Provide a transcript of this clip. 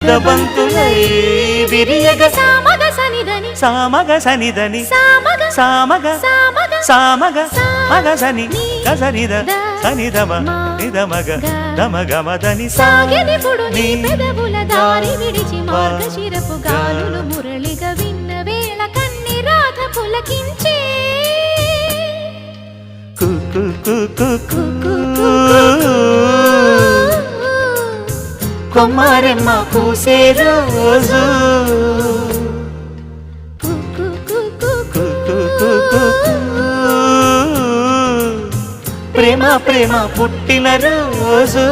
ముద్దబంతులై విరియగ సామగ సనిదని సామగ సనిదని సామగ సామగ సామగ సామగ మగ సని గసనిద సనిదమ నిదమగ దమగమదని సాగెనిపుడు నీ పెదవుల దారి విడిచి మార్గశిరపు గాలులు మురళిగా విన్న వేళ కన్ని రాధ పులకించే కొమ్మారెమ్మ పూసే రోజు ప్రేమ ప్రేమ పుట్టిన రోజు